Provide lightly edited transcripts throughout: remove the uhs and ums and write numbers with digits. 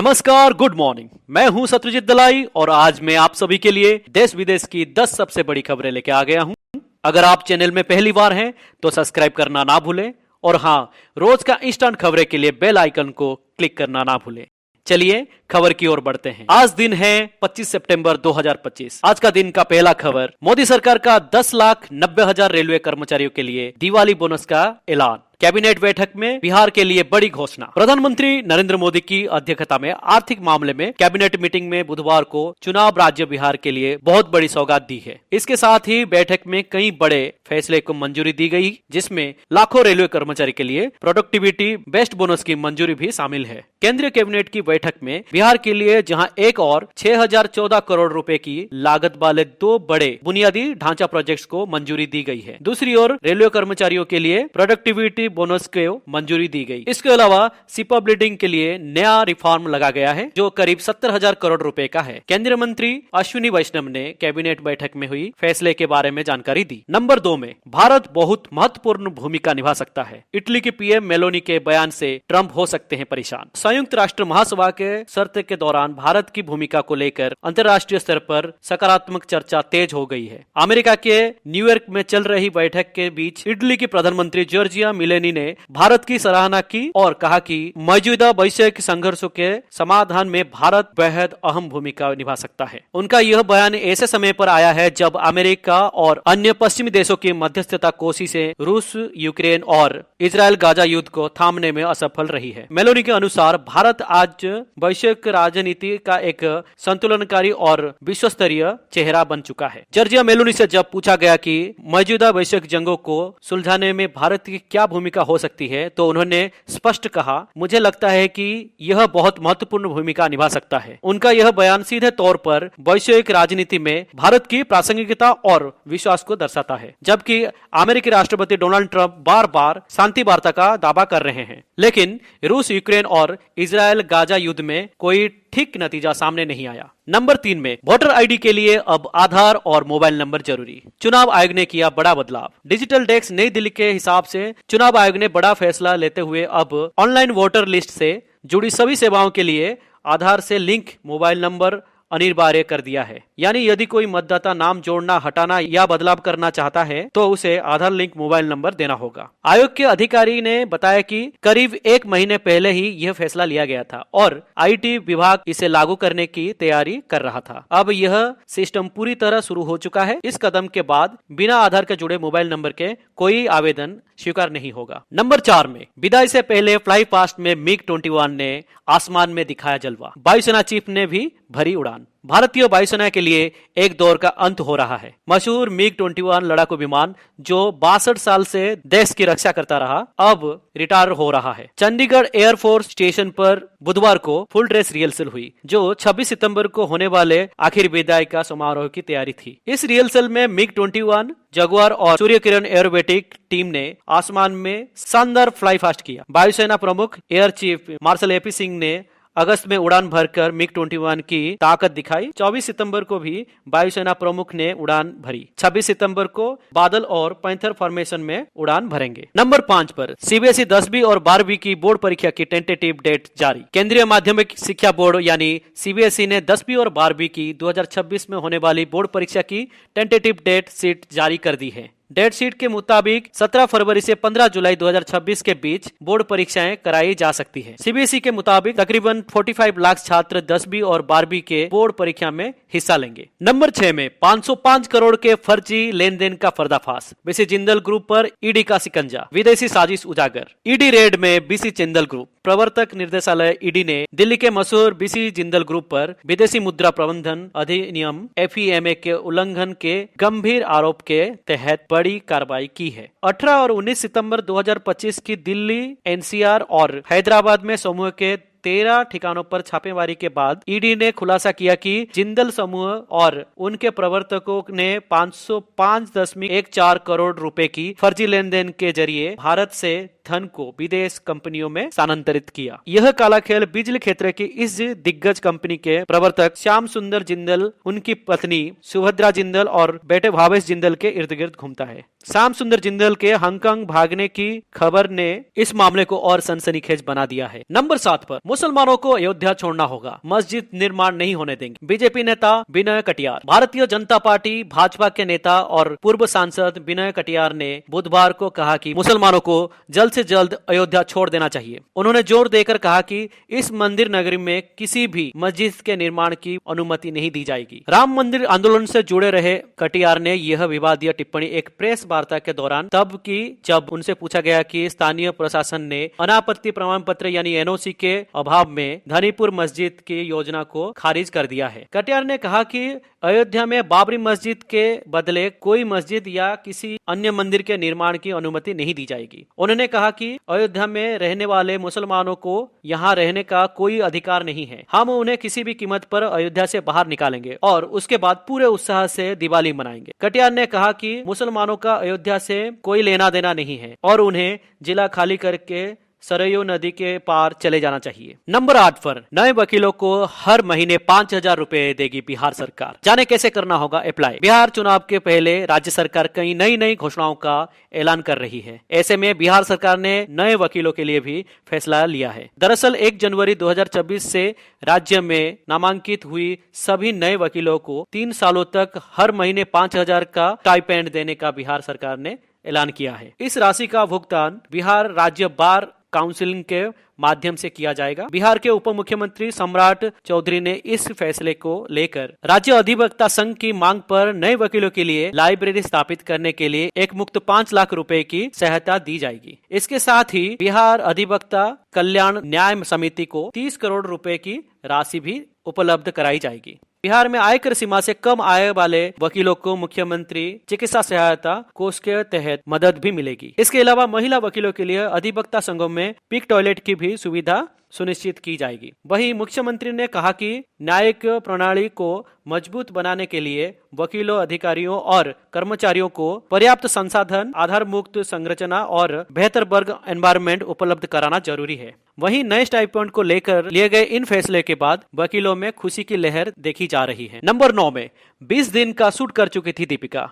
नमस्कार, good morning. मैं हूं सत्यजीत दलाई और आज मैं आप सभी के लिए देश विदेश की 10 सबसे बड़ी खबरें लेके आ गया हूं। अगर आप चैनल में पहली बार हैं तो सब्सक्राइब करना ना भूलें और हाँ, रोज का इंस्टेंट खबरें के लिए बेल आइकन को क्लिक करना ना भूलें। चलिए खबर की ओर बढ़ते हैं। आज दिन है 25 सितंबर 2025। आज का दिन का पहला खबर, मोदी सरकार का 10,90,000 रेलवे कर्मचारियों के लिए दिवाली बोनस का ऐलान। कैबिनेट बैठक में बिहार के लिए बड़ी घोषणा। प्रधानमंत्री नरेंद्र मोदी की अध्यक्षता में आर्थिक मामले में कैबिनेट मीटिंग में बुधवार को चुनाव राज्य बिहार के लिए बहुत बड़ी सौगात दी है। इसके साथ ही बैठक में कई बड़े फैसले को मंजूरी दी गई, जिसमें लाखों रेलवे कर्मचारी के लिए प्रोडक्टिविटी बेस्ट बोनस की मंजूरी भी शामिल है। केंद्रीय कैबिनेट की बैठक में बिहार के लिए जहां एक और 6,014 करोड़ रुपए की लागत वाले 2 बड़े बुनियादी ढांचा प्रोजेक्ट्स को मंजूरी दी गई है। दूसरी ओर रेलवे कर्मचारियों के लिए प्रोडक्टिविटी बोनस को मंजूरी दी गई। इसके अलावा सिपा बिल्डिंग के लिए नया रिफॉर्म लगा गया है, जो करीब 70,000 करोड़ रुपए का है। केंद्रीय मंत्री अश्विनी वैष्णव ने कैबिनेट बैठक में हुई फैसले के बारे में जानकारी दी। नंबर 2 में भारत बहुत महत्वपूर्ण भूमिका निभा सकता है। इटली के पीएम मेलोनी के बयान से ट्रंप हो सकते हैं परेशान। संयुक्त राष्ट्र महासभा के सत्र के दौरान भारत की भूमिका को लेकर अंतर्राष्ट्रीय स्तर पर सकारात्मक चर्चा तेज हो गई है। अमेरिका के न्यूयॉर्क में चल रही बैठक के बीच इटली की प्रधानमंत्री जॉर्जिया मिलेनी ने भारत की सराहना की और कहा कि मौजूदा वैश्विक संघर्षों के समाधान में भारत बेहद अहम भूमिका निभा सकता है। उनका यह बयान ऐसे समय पर आया है जब अमेरिका और अन्य पश्चिमी देशों की मध्यस्थता कोशिशें रूस, यूक्रेन और इजरायल गाजा युद्ध को थामने में असफल रही है। मेलोनी के अनुसार भारत आज वैश्विक राजनीति का एक संतुलनकारी और विश्वस्तरीय चेहरा बन चुका है। जॉर्जिया मेलोनी से जब पूछा गया कि मौजूदा वैश्विक जंगों को सुलझाने में भारत की क्या भूमिका हो सकती है, तो उन्होंने स्पष्ट कहा, मुझे लगता है कि यह बहुत महत्वपूर्ण भूमिका निभा सकता है। उनका यह बयान सीधे तौर पर वैश्विक राजनीति में भारत की प्रासंगिकता और विश्वास को दर्शाता है। जबकि अमेरिकी राष्ट्रपति डोनाल्ड ट्रंप बार बार शांति वार्ता का दावा कर रहे हैं, लेकिन रूस, यूक्रेन और इजरायल गाजा युद्ध में कोई ठीक नतीजा सामने नहीं आया। नंबर 3 में वोटर आईडी के लिए अब आधार और मोबाइल नंबर जरूरी। चुनाव आयोग ने किया बड़ा बदलाव। डिजिटल डेस्क नई दिल्ली के हिसाब से चुनाव आयोग ने बड़ा फैसला लेते हुए अब ऑनलाइन वोटर लिस्ट से जुड़ी सभी सेवाओं के लिए आधार से लिंक मोबाइल नंबर अनिवार्य कर दिया है। यानी यदि कोई मतदाता नाम जोड़ना, हटाना या बदलाव करना चाहता है तो उसे आधार लिंक मोबाइल नंबर देना होगा। आयोग के अधिकारी ने बताया कि करीब 1 महीने पहले ही यह फैसला लिया गया था और आईटी विभाग इसे लागू करने की तैयारी कर रहा था। अब यह सिस्टम पूरी तरह शुरू हो चुका है। इस कदम के बाद बिना आधार के जुड़े मोबाइल नंबर के कोई आवेदन स्वीकार नहीं होगा। नंबर 4 में विदाई से पहले फ्लाई पास्ट में MiG-21 ने आसमान में दिखाया जलवा। वायुसेना चीफ ने भी भरी उड़ान। भारतीय वायुसेना के लिए एक दौर का अंत हो रहा है। मशहूर MiG-21 लड़ाकू विमान जो 62 साल से देश की रक्षा करता रहा, अब रिटायर हो रहा है। चंडीगढ़ एयरफोर्स स्टेशन पर बुधवार को फुल ड्रेस रिहर्सल हुई, जो 26 सितंबर को होने वाले आखिरी विदाई का समारोह की तैयारी थी। इस रिहर्सल में MiG-21, जगुआर और सूर्य किरण एरोबेटिक टीम ने आसमान में शानदार फ्लाई फास्ट किया। वायुसेना प्रमुख air chief marshal AP Singh ने अगस्त में उड़ान भरकर MiG-21 की ताकत दिखाई। 24 सितंबर को भी वायुसेना प्रमुख ने उड़ान भरी। 26 सितंबर को बादल और पैंथर फॉर्मेशन में उड़ान भरेंगे। नंबर 5 पर सीबीएसई 10वीं और 12वीं की बोर्ड परीक्षा की टेंटेटिव डेट जारी। केंद्रीय माध्यमिक शिक्षा बोर्ड यानी सीबीएसई ने 10वीं और 12वीं की 2026 में होने वाली बोर्ड परीक्षा की टेंटेटिव डेट शीट जारी कर दी है। डेट शीट के मुताबिक 17 फरवरी से 15 जुलाई 2026 के बीच बोर्ड परीक्षाएं कराई जा सकती है। सीबीएसई के मुताबिक तकरीबन 45 लाख छात्र 10वीं और 12वीं के बोर्ड परीक्षा में हिस्सा लेंगे। नंबर 6 में 505 करोड़ के फर्जी लेन-देन का पर्दाफाश। बीसी जिंदल ग्रुप पर ईडी का शिकंजा, विदेशी साजिश उजागर। ईडी रेड में बीसी जिंदल ग्रुप। प्रवर्तक निर्देशालय ईडी ने दिल्ली के मशहूर बीसी जिंदल ग्रुप पर विदेशी मुद्रा प्रबंधन अधिनियम FEMA के उल्लंघन के गंभीर आरोप के तहत बड़ी कार्रवाई की है। 18 और 19 सितंबर 2025 की दिल्ली, NCR और हैदराबाद में समूह के 13 ठिकानों पर छापेमारी के बाद ईडी ने खुलासा किया कि जिंदल समूह और उनके प्रवर्तकों ने 505.14 करोड़ रुपए की फर्जी लेन देन के जरिए भारत से धन को विदेश कंपनियों में स्थानांतरित किया। यह काला खेल बिजली क्षेत्र की इस दिग्गज कंपनी के प्रवर्तक श्याम सुंदर जिंदल, उनकी पत्नी सुभद्रा जिंदल और बेटे भावेश जिंदल के इर्द गिर्द घूमता है। श्याम सुंदर जिंदल के हांगकांग भागने की खबर ने इस मामले को और सनसनीखेज बना दिया है। नंबर 7 पर मुसलमानों को अयोध्या छोड़ना होगा, मस्जिद निर्माण नहीं होने देंगे। बीजेपी नेता विनय कटियार। भारतीय जनता पार्टी भाजपा के नेता और पूर्व सांसद विनय कटियार ने बुधवार को कहा कि मुसलमानों को जल्द से जल्द अयोध्या छोड़ देना चाहिए। उन्होंने जोर देकर कहा कि इस मंदिर नगरी में किसी भी मस्जिद के निर्माण की अनुमति नहीं दी जाएगी। राम मंदिर आंदोलन से जुड़े रहे कटियार ने यह विवादीय टिप्पणी एक प्रेस वार्ता के दौरान तब की जब उनसे पूछा गया कि स्थानीय प्रशासन ने अनापत्ति प्रमाण पत्र यानी एनओसी के अभाव में धनीपुर मस्जिद की योजना को खारिज कर दिया है। कटियार ने कहा कि अयोध्या में बाबरी मस्जिद के बदले कोई मस्जिद या किसी अन्य मंदिर के निर्माण की अनुमति नहीं दी जाएगी। उन्होंने कहा कि अयोध्या में रहने वाले मुसलमानों को यहाँ रहने का कोई अधिकार नहीं है। हम उन्हें किसी भी कीमत पर अयोध्या से बाहर निकालेंगे और उसके बाद पूरे उत्साह से दिवाली मनाएंगे। कटियार ने कहा कि मुसलमानों का अयोध्या से कोई लेना देना नहीं है और उन्हें जिला खाली करके सरयू नदी के पार चले जाना चाहिए। नंबर 8 पर नए वकीलों को हर महीने 5,000 रुपए देगी बिहार सरकार। जाने कैसे करना होगा अप्लाई। बिहार चुनाव के पहले राज्य सरकार कई नई घोषणाओं का ऐलान कर रही है। ऐसे में बिहार सरकार ने नए वकीलों के लिए भी फैसला लिया है। दरअसल 1 जनवरी 2024 से राज्य में नामांकित हुई सभी नए वकीलों को 3 सालों तक हर महीने 5,000 का स्टाइपेंड देने का बिहार सरकार ने ऐलान किया है। इस राशि का भुगतान बिहार राज्य बार काउंसिलिंग के माध्यम से किया जाएगा। बिहार के उप मुख्यमंत्री सम्राट चौधरी ने इस फैसले को लेकर राज्य अधिवक्ता संघ की मांग पर नए वकीलों के लिए लाइब्रेरी स्थापित करने के लिए एक मुक्त 5 लाख रुपए की सहायता दी जाएगी। इसके साथ ही बिहार अधिवक्ता कल्याण न्याय समिति को 30 करोड़ रुपए की राशि भी उपलब्ध कराई जाएगी। बिहार में आयकर सीमा से कम आय वाले वकीलों को मुख्यमंत्री चिकित्सा सहायता कोष के तहत मदद भी मिलेगी। इसके अलावा महिला वकीलों के लिए अधिवक्ता संघों में पिक टॉयलेट की भी सुविधा सुनिश्चित की जाएगी। वहीं मुख्यमंत्री ने कहा कि न्यायिक प्रणाली को मजबूत बनाने के लिए वकीलों, अधिकारियों और कर्मचारियों को पर्याप्त संसाधन, आधार मुक्त संरचना और बेहतर वर्क एनवायरनमेंट उपलब्ध कराना जरूरी है। वहीं नए स्टाइपेंड को लेकर लिए गए इन फैसले के बाद वकीलों में खुशी की लहर देखी जा रही है। नंबर 9 में 20 दिन का शूट कर चुकी थी दीपिका,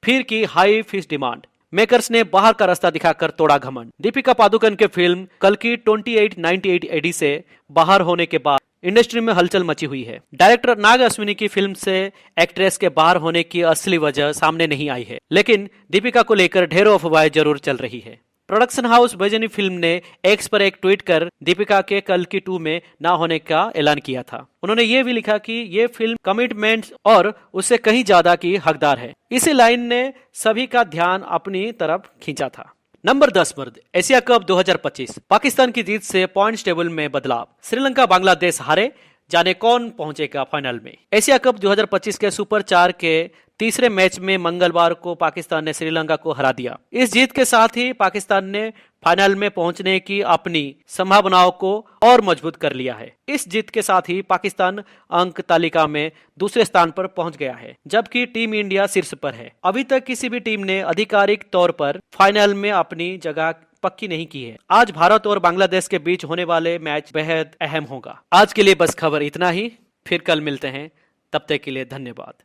फिर की हाई फीस डिमांड। मेकर्स ने बाहर का रास्ता दिखाकर तोड़ा घमंड। दीपिका पादुकोण के फिल्म कल की 2898 एडी से बाहर होने के बाद इंडस्ट्री में हलचल मची हुई है। डायरेक्टर नाग अश्विनी की फिल्म से एक्ट्रेस के बाहर होने की असली वजह सामने नहीं आई है, लेकिन दीपिका को लेकर ढेरों अफवाहें जरूर चल रही है। प्रोडक्शन हाउस बैजनी फिल्म ने एक्स पर एक ट्वीट कर दीपिका के कल की 2 में ना होने का ऐलान किया था। उन्होंने ये भी लिखा कि ये फिल्म कमिटमेंट और उससे कहीं ज्यादा की हकदार है। इसी लाइन ने सभी का ध्यान अपनी तरफ खींचा था। नंबर 10 पर एशिया कप 2025, पाकिस्तान की जीत से पॉइंट्स टेबल में बदलाव। श्रीलंका बांग्लादेश हारे, जाने कौन पहुंचेगा फाइनल में। एशिया कप 2025 के सुपर 4 के तीसरे मैच में मंगलवार को पाकिस्तान ने श्रीलंका को हरा दिया। इस जीत के साथ ही पाकिस्तान ने फाइनल में पहुंचने की अपनी संभावनाओं को और मजबूत कर लिया है। इस जीत के साथ ही पाकिस्तान अंक तालिका में दूसरे स्थान पर पहुंच गया है, जबकि टीम इंडिया शीर्ष पर है। अभी तक किसी भी टीम ने आधिकारिक तौर पर फाइनल में अपनी जगह पक्की नहीं की है। आज भारत और बांग्लादेश के बीच होने वाले मैच बेहद अहम होगा। आज के लिए बस खबर इतना ही, फिर कल मिलते हैं, तब तक के लिए धन्यवाद।